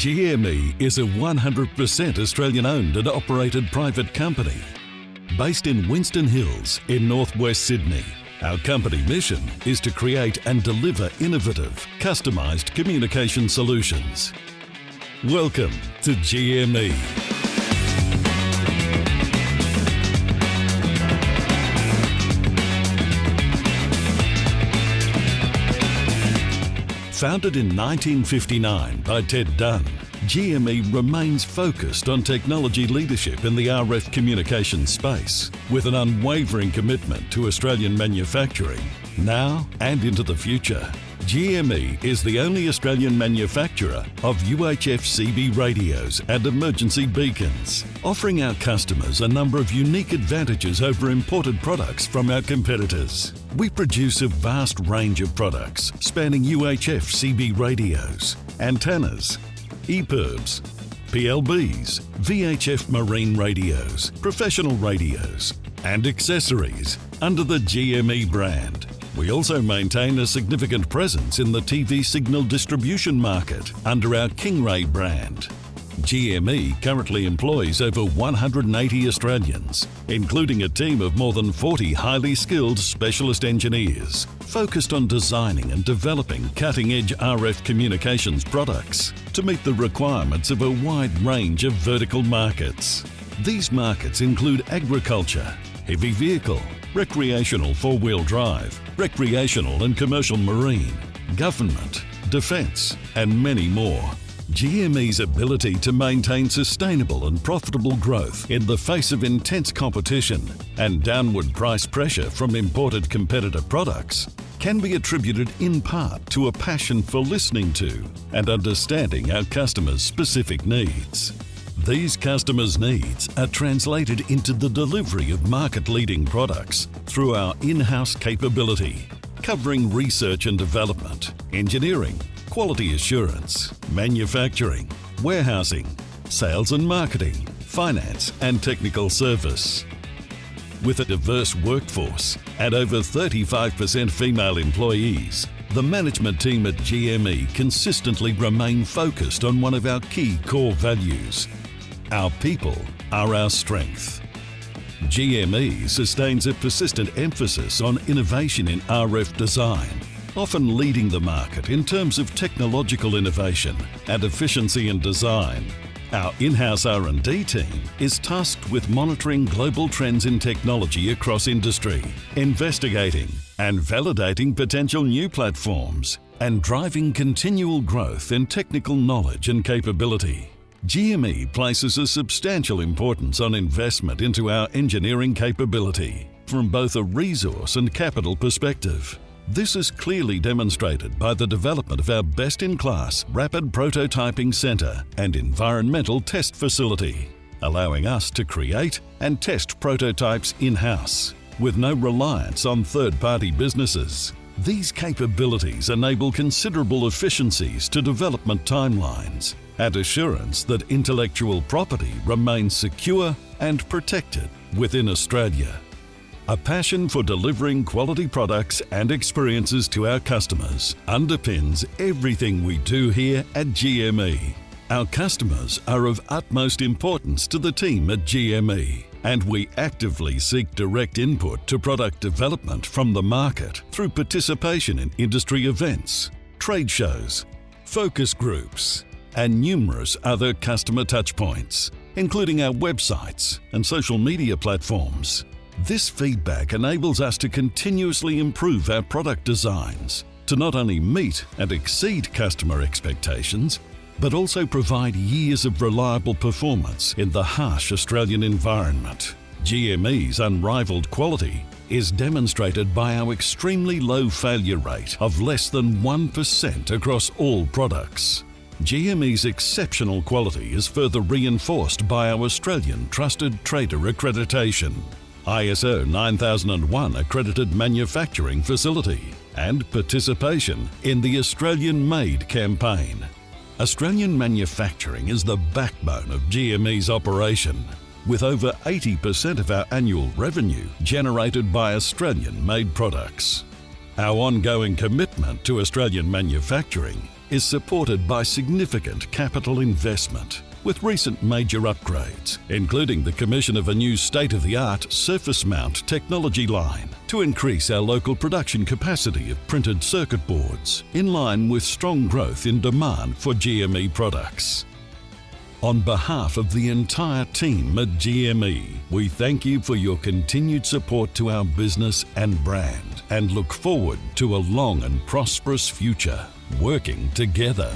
GME is a 100% Australian-owned and operated private company. Based in Winston Hills in northwest Sydney, our company mission is to create and deliver innovative, customised communication solutions. Welcome to GME. Founded in 1959 by Ted Dunn, GME remains focused on technology leadership in the RF communications space, with an unwavering commitment to Australian manufacturing, now and into the future. GME is the only Australian manufacturer of UHF CB radios and emergency beacons, offering our customers a number of unique advantages over imported products from our competitors. We produce a vast range of products spanning UHF CB radios, antennas, EPIRBs, PLBs, VHF marine radios, professional radios, and accessories under the GME brand. We also maintain a significant presence in the TV signal distribution market under our Kingray brand. GME currently employs over 180 Australians, including a team of more than 40 highly skilled specialist engineers, focused on designing and developing cutting-edge RF communications products to meet the requirements of a wide range of vertical markets. These markets include agriculture, heavy vehicle, recreational four-wheel drive, recreational and commercial marine, government, defence, and many more. GME's ability to maintain sustainable and profitable growth in the face of intense competition and downward price pressure from imported competitor products can be attributed in part to a passion for listening to and understanding our customers' specific needs. These customers' needs are translated into the delivery of market-leading products through our in-house capability, covering research and development, engineering, quality assurance, manufacturing, warehousing, sales and marketing, finance and technical service. With a diverse workforce and over 35% female employees, the management team at GME consistently remain focused on one of our key core values. Our people are our strength. GME sustains a persistent emphasis on innovation in RF design, often leading the market in terms of technological innovation and efficiency in design. Our in-house R&D team is tasked with monitoring global trends in technology across industry, investigating and validating potential new platforms, and driving continual growth in technical knowledge and capability. GME places a substantial importance on investment into our engineering capability from both a resource and capital perspective. This is clearly demonstrated by the development of our best-in-class rapid prototyping centre and environmental test facility, allowing us to create and test prototypes in-house with no reliance on third-party businesses. These capabilities enable considerable efficiencies to development timelines and assurance that intellectual property remains secure and protected within Australia. A passion for delivering quality products and experiences to our customers underpins everything we do here at GME. Our customers are of utmost importance to the team at GME, and we actively seek direct input to product development from the market through participation in industry events, trade shows, focus groups, and numerous other customer touchpoints, including our websites and social media platforms. This feedback enables us to continuously improve our product designs to not only meet and exceed customer expectations, but also provide years of reliable performance in the harsh Australian environment. GME's unrivaled quality is demonstrated by our extremely low failure rate of less than 1% across all products. GME's exceptional quality is further reinforced by our Australian Trusted Trader accreditation, ISO 9001 accredited manufacturing facility, and participation in the Australian Made campaign. Australian manufacturing is the backbone of GME's operation, with over 80% of our annual revenue generated by Australian-made products. Our ongoing commitment to Australian manufacturing is supported by significant capital investment, with recent major upgrades, including the commission of a new state-of-the-art surface mount technology line to increase our local production capacity of printed circuit boards, in line with strong growth in demand for GME products. On behalf of the entire team at GME, we thank you for your continued support to our business and brand, and look forward to a long and prosperous future working together.